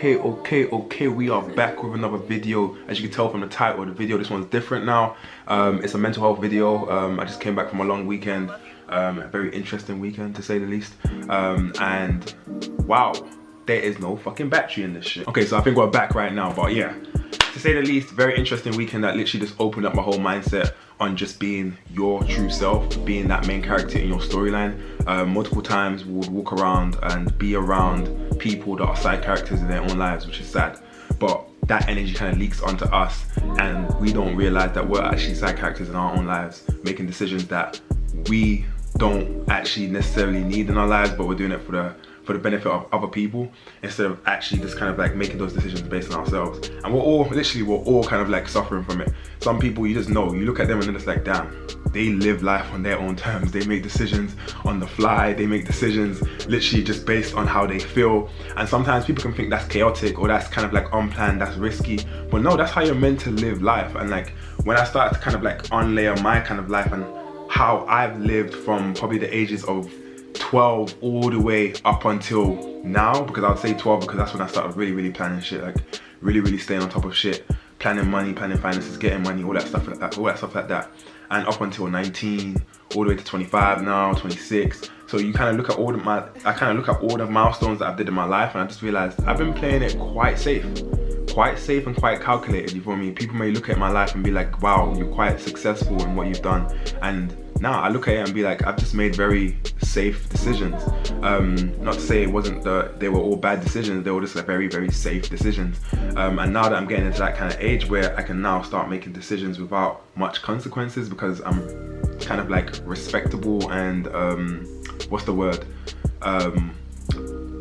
Okay, we are back with another video. As you can tell from the title of the video, this one's different now. It's a mental health video. I just came back from a long weekend, a very interesting weekend to say the least. And wow, there is no fucking battery in this shit. Okay, so I think we're back right now, but yeah, to say the least, very interesting weekend that literally just opened up my whole mindset on just being your true self, being that main character in your storyline. Multiple times we would walk around and be around people that are side characters in their own lives, which is sad. But that energy kind of leaks onto us and we don't realize that we're actually side characters in our own lives, making decisions that we don't actually necessarily need in our lives, but we're doing it for the benefit of other people instead of actually just kind of like making those decisions based on ourselves. And we're all kind of like suffering from it. Some people, you just know, you look at them and then it's like, damn, they live life on their own terms. They make decisions on the fly. They make decisions literally just based on how they feel. And sometimes people can think that's chaotic or that's kind of like unplanned, that's risky. But no, that's how you're meant to live life. And like when I started to kind of like unlayer my kind of life and how I've lived from probably the ages of 12 all the way up until now, because I would say 12 because that's when I started really planning shit, like really staying on top of shit, planning money, planning finances, getting money, all that stuff like that. And up until 19, all the way to 25 now, 26. So you kind of look at all the milestones that I've did in my life, and I just realized I've been playing it quite safe and quite calculated. You feel me? People may look at my life and be like, wow, you're quite successful in what you've done. And now I look at it and be like, I've just made very safe decisions. Not to say they were all bad decisions, they were just like very safe decisions. And now that I'm getting into that kind of age where I can now start making decisions without much consequences because I'm kind of like respectable and what's the word?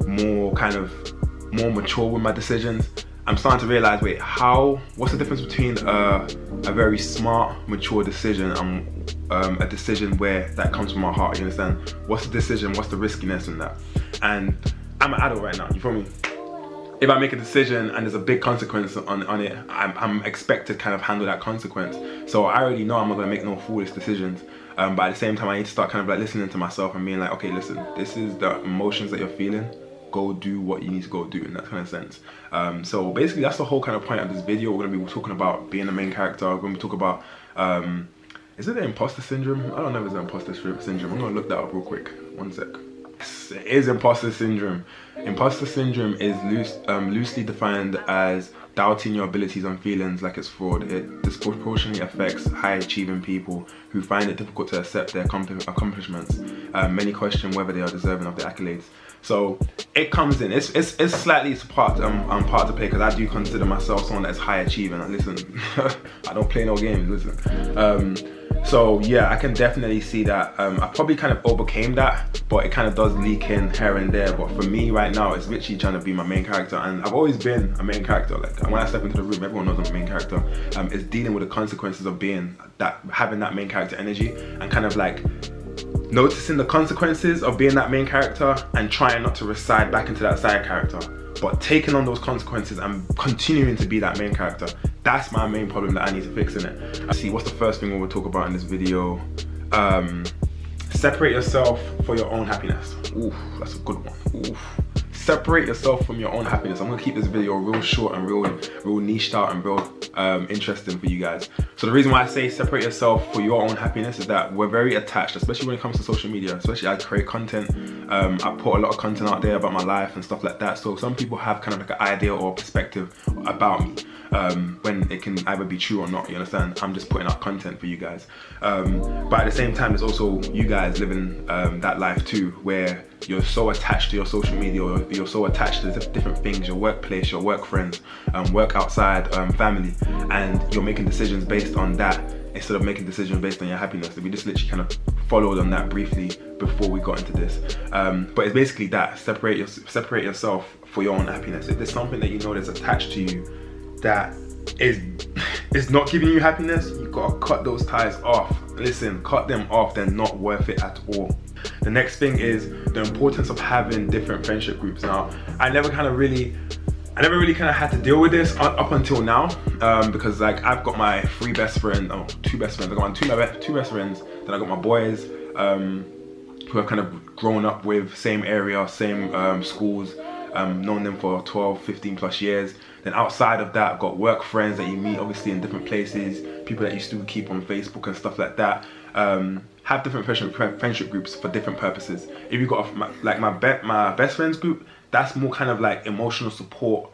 More mature with my decisions. I'm starting to realize, wait, what's the difference between a very smart, mature decision and a decision where that comes from our heart, you understand? What's the decision, what's the riskiness in that? And I'm an adult right now, you feel me? If I make a decision and there's a big consequence on it, I'm expected to kind of handle that consequence. So I already know I'm not gonna make no foolish decisions. But at the same time, I need to start kind of like listening to myself and being like, okay, listen, this is the emotions that you're feeling. Go do what you need to go do in that kind of sense. So basically that's the whole kind of point of this video. We're going to be talking about being a main character. We're going to talk about, is it the imposter syndrome? I don't know if it's the imposter syndrome. I'm going to look that up real quick. One sec. Yes, it is imposter syndrome. Imposter syndrome is loosely defined as doubting your abilities and feelings like it's fraud. It disproportionately affects high achieving people who find it difficult to accept their accomplishments. Many question whether they are deserving of the accolades. So it comes in. It's slightly part to play because I do consider myself someone that's high achieving. And listen, I don't play no games. Listen. So yeah, I can definitely see that. I probably kind of overcame that, but it kind of does leak in here and there. But for me right now, it's literally trying to be my main character, and I've always been a main character. Like when I step into the room, everyone knows I'm a main character. It's dealing with the consequences of having that main character energy, and kind of like noticing the consequences of being that main character and trying not to reside back into that side character, but taking on those consequences and continuing to be that main character. That's my main problem that I need to fix in it. See, what's the first thing we'll talk about in this video? Separate yourself for your own happiness. Ooh, that's a good one. Ooh. Separate yourself from your own happiness. I'm gonna keep this video real short and real niched out and real interesting for you guys. So the reason why I say separate yourself for your own happiness is that we're very attached, especially when it comes to social media. Especially I create content. I put a lot of content out there about my life and stuff like that. So some people have kind of like an idea or perspective about me. When it can either be true or not, you understand? I'm just putting out content for you guys. But at the same time, there's also you guys living that life too, where you're so attached to your social media, or you're so attached to different things, your workplace, your work friends, work outside, family, and you're making decisions based on that instead of making decisions based on your happiness. We just literally kind of followed on that briefly before we got into this. But it's basically that, separate yourself for your own happiness. If there's something that you know that's attached to you that is not giving you happiness, you gotta cut those ties off. Listen, cut them off. They're not worth it at all. The next thing is the importance of having different friendship groups. Now, I never really kind of had to deal with this up until now, because like I've got my two best friends. I got my two best friends. Then I got my boys who I've kind of grown up with, same area, same schools. known them for 12, 15 plus years. Then outside of that, I've got work friends that you meet obviously in different places, people that you still keep on Facebook and stuff like that. Have different friendship groups for different purposes. If you've got my best friends group, that's more kind of like emotional support,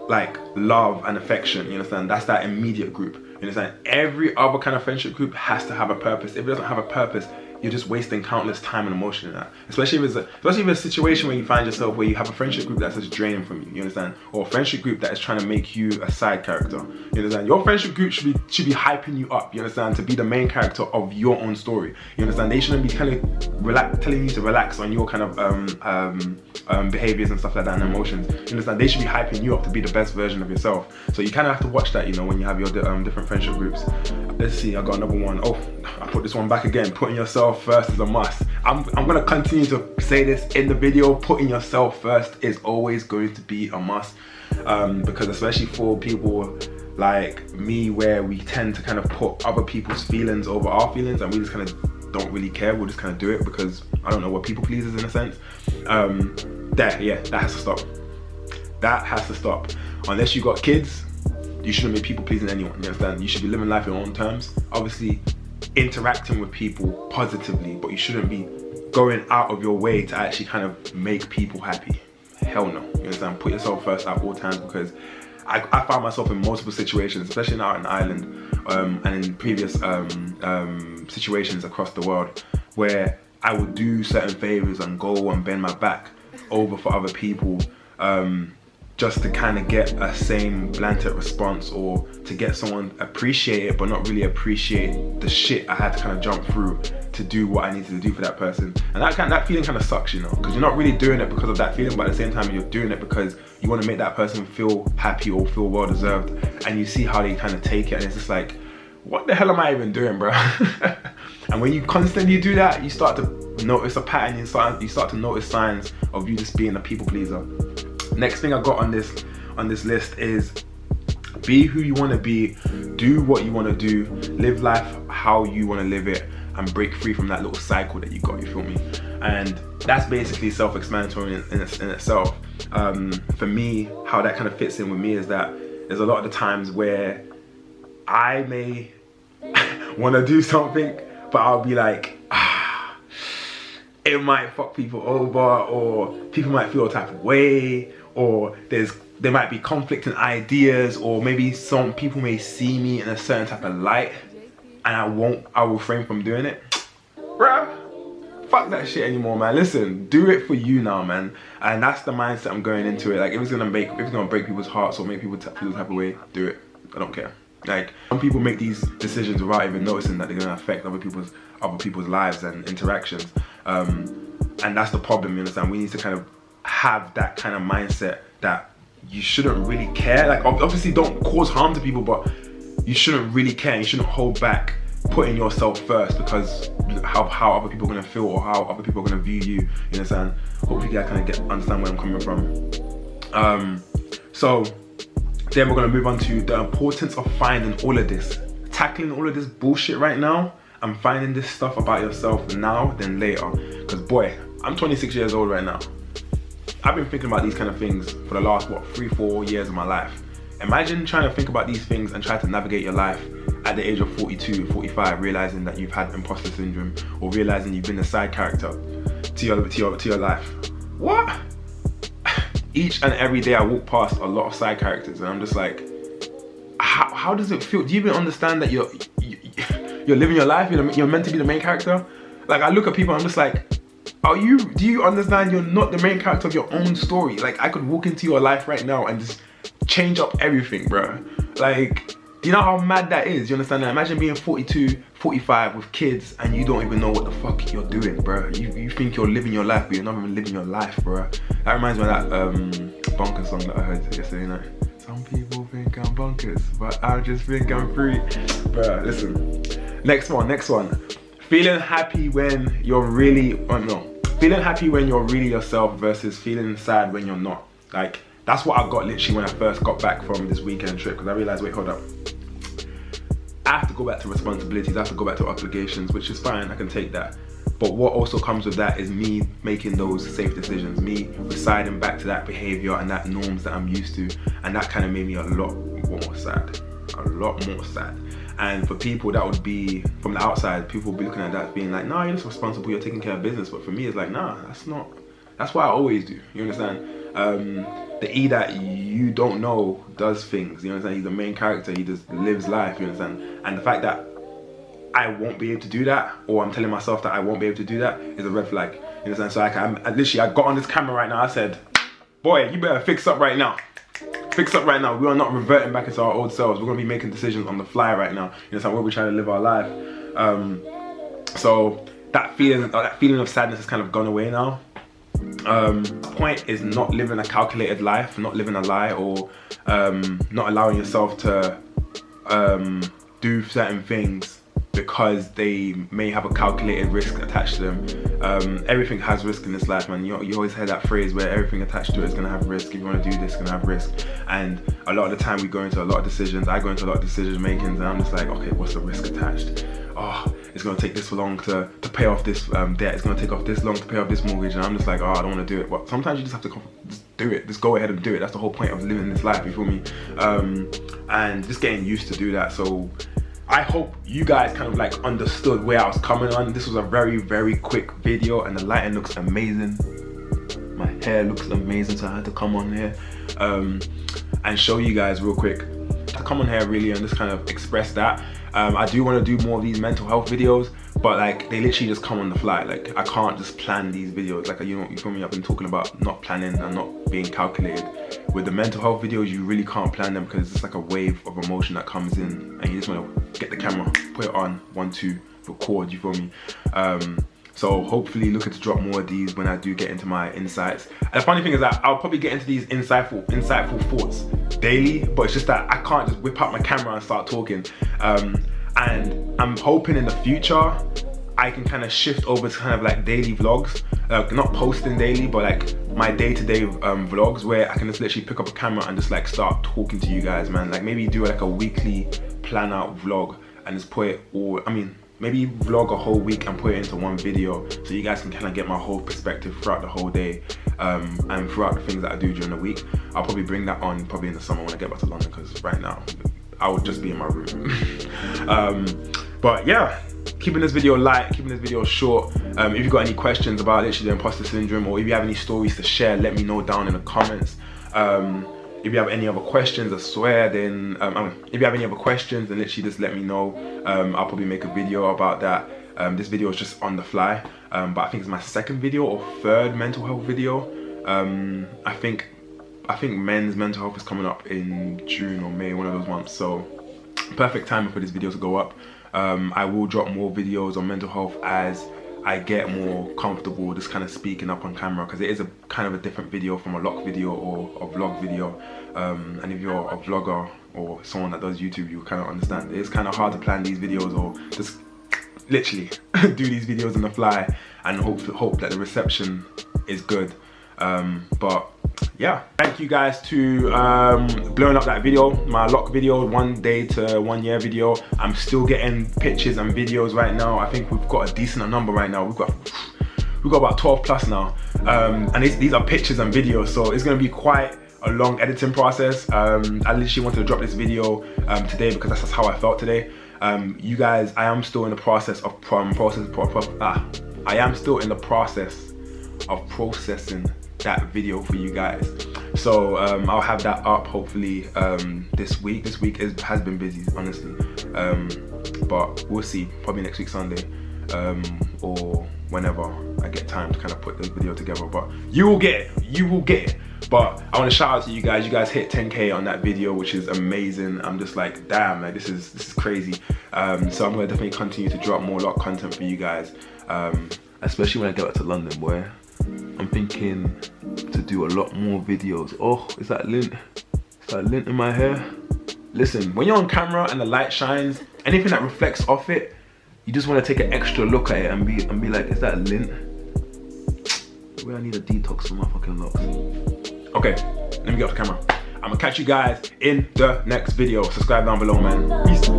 like love and affection, you understand? That's that immediate group, you understand? Every other kind of friendship group has to have a purpose. If it doesn't have a purpose, you're just wasting countless time and emotion in that. Especially if it's a situation where you find yourself where you have a friendship group that's just draining from you understand? Or a friendship group that is trying to make you a side character, you understand? Your friendship group should be hyping you up, you understand? To be the main character of your own story, you understand? They shouldn't be telling you to relax on your kind of behaviors and stuff like that and emotions, you understand? They should be hyping you up to be the best version of yourself. So you kind of have to watch that, you know, when you have your different friendship groups. Let's see, I got another one. Oh, I put this one back again. Putting yourself first is a must. I'm gonna continue to say this in the video. Putting yourself first is always going to be a must, because especially for people like me, where we tend to kind of put other people's feelings over our feelings, and we just kind of don't really care. We'll just kind of do it because, I don't know, what people pleasers in a sense. That has to stop. That has to stop. Unless you got kids, you shouldn't be people pleasing anyone, you understand? You should be living life on your own terms. Obviously, interacting with people positively, but you shouldn't be going out of your way to actually kind of make people happy. Hell no, you understand? Put yourself first at all times, because I found myself in multiple situations, especially now in Ireland, and in previous situations across the world, where I would do certain favors and go and bend my back over for other people, just to kind of get a same blanket response, or to get someone appreciate it but not really appreciate the shit I had to kind of jump through to do what I needed to do for that person. And that feeling kind of sucks, you know, because you're not really doing it because of that feeling, but at the same time you're doing it because you want to make that person feel happy or feel well deserved, and you see how they kind of take it, and it's just like, what the hell am I even doing, bro? And when you constantly do that, you start to notice a pattern, you start to notice signs of you just being a people pleaser. Next thing I got on this list is be who you want to be, do what you want to do, live life how you want to live it, and break free from that little cycle that you got, you feel me? And that's basically self-explanatory in itself. For me, how that kind of fits in with me is that there's a lot of the times where I may want to do something, but I'll be like, it might fuck people over, or people might feel a type of way, or there might be conflicting ideas, or maybe some people may see me in a certain type of light, and I will refrain from doing it. Bruh, fuck that shit anymore, man. Listen, do it for you now, man. And that's the mindset I'm going into it. Like, if it's gonna break people's hearts or make people feel the type of way, do it. I don't care. Like, some people make these decisions without even noticing that they're gonna affect other people's lives and interactions. And that's the problem, you understand? We need to kind of have that kind of mindset that you shouldn't really care. Like, obviously don't cause harm to people, but you shouldn't really care. You shouldn't hold back putting yourself first because how other people are gonna feel, or how other people are gonna view you. You understand? Hopefully I kind of understand where I'm coming from. So then we're gonna move on to the importance of finding all of this, tackling all of this bullshit right now, and finding this stuff about yourself now than later. Because boy, I'm 26 years old right now. I've been thinking about these kind of things for the last, 3-4 years of my life. Imagine trying to think about these things and try to navigate your life at the age of 42, 45, realizing that you've had imposter syndrome, or realizing you've been a side character to your life. What? Each and every day I walk past a lot of side characters, and I'm just like, how does it feel? Do you even understand that you're living your life? You're meant to be the main character? Like, I look at people, I'm just like, do you understand you're not the main character of your own story? Like, I could walk into your life right now and just change up everything, bro. Like, do you know how mad that is? You understand that? Imagine being 42, 45 with kids, and you don't even know what the fuck you're doing, bro. You think you're living your life, but you're not even living your life, bro. That reminds me of that bonkers song that I heard yesterday night. Some people think I'm bonkers, but I just think I'm free. Bro, listen. Next one. Feeling happy when you're really, feeling happy when you're really yourself versus feeling sad when you're not. Like, that's what I got literally when I first got back from this weekend trip, because I realized, wait, hold up. I have to go back to responsibilities, I have to go back to obligations, which is fine, I can take that. But what also comes with that is me making those safe decisions, me residing back to that behavior and that norms that I'm used to, and that kind of made me a lot more sad. And for people that would be from the outside, people would be looking at that being like, nah, you're just responsible, you're taking care of business. But for me, it's like, nah, that's what I always do. You understand? The E that you don't know does things. You understand? He's the main character. He just lives life. You understand? And the fact that I won't be able to do that, or I'm telling myself that I won't be able to do that, is a red flag. You understand? So I got on this camera right now. I said, boy, you better fix up right now. Fix up right now. We are not reverting back into our old selves. We're gonna be making decisions on the fly right now. You know, where we're trying to live our life. So that feeling of sadness has kind of gone away now. The point is not living a calculated life, not living a lie, or not allowing yourself to do certain things because they may have a calculated risk attached to them. Everything has risk in this life, man. You always hear that phrase where everything attached to it is gonna have risk. If you wanna do this, it's gonna have risk. And a lot of the time we go into a lot of decisions, I go into a lot of decision makings, and I'm just like, okay, what's the risk attached? Oh, it's gonna take this long to pay off this debt. It's gonna take off this long to pay off this mortgage. And I'm just like, oh, I don't wanna do it. But sometimes you just have to just do it. Just go ahead and do it. That's the whole point of living this life, you feel me? And just getting used to do that. So I hope you guys kind of like understood where I was coming on. This was a very, very quick video, and the lighting looks amazing. My hair looks amazing, so I had to come on here and show you guys real quick. To come on here really and just kind of express that. I do want to do more of these mental health videos, but like they literally just come on the fly. Like I can't just plan these videos. Like, you know, you feel me? I've been talking about not planning and not being calculated. With the mental health videos, you really can't plan them because it's just like a wave of emotion that comes in, and you just want to get the camera, put it on, 1, 2, record. You feel me? So hopefully looking to drop more of these when I do get into my insights. And the funny thing is that I'll probably get into these insightful thoughts daily, but it's just that I can't just whip out my camera and start talking. And I'm hoping in the future I can kind of shift over to kind of like daily vlogs, not posting daily, but like my day-to-day vlogs where I can just literally pick up a camera and just like start talking to you guys, man. Like maybe do like a weekly plan out vlog and just put it all, maybe vlog a whole week and put it into one video so you guys can kind of get my whole perspective throughout the whole day and throughout the things that I do during the week. I'll probably bring that on probably in the summer when I get back to London, because right now I would just be in my room. But yeah, keeping this video light, keeping this video short. If you've got any questions about literally the imposter syndrome, or if you have any stories to share, let me know down in the comments. If you have any other questions, I swear, then if you have any other questions, then literally just let me know. I'll probably make a video about that. This video is just on the fly, but I think it's my second video or third mental health video. I think men's mental health is coming up in June or May, one of those months. So perfect timing for this video to go up. I will drop more videos on mental health as I get more comfortable just kind of speaking up on camera, because it is a kind of a different video from a lock video or a vlog video. And if you're a vlogger or someone that does YouTube, you kind of understand. It's kind of hard to plan these videos or just literally do these videos on the fly and hope that the reception is good. But yeah, thank you guys to blowing up that video, my lock video, 1 day to 1 year video. I'm still getting pictures and videos right now. I think we've got a decent number right now. We've got about 12 plus now, and these are pictures and videos, so it's going to be quite a long editing process. I literally wanted to drop this video today because that's just how I felt today. You guys, I am still in the process of processing that video for you guys, so I'll have that up hopefully this week. This week has been busy, honestly, but we'll see, probably next week Sunday, or whenever I get time to kind of put the video together. But you will get it. But I want to shout out to you guys. You guys hit 10K on that video, which is amazing. I'm just like, damn, like this is crazy. So I'm gonna definitely continue to drop more lock content for you guys, especially when I get back to London, boy. I'm thinking to do a lot more videos. Oh, is that lint? Is that lint in my hair? Listen, when you're on camera and the light shines, anything that reflects off it, you just want to take an extra look at it and be like, is that lint? Where I need a detox for my fucking locks. Okay, let me get off the camera. I'm gonna catch you guys in the next video. Subscribe down below, man. Peace.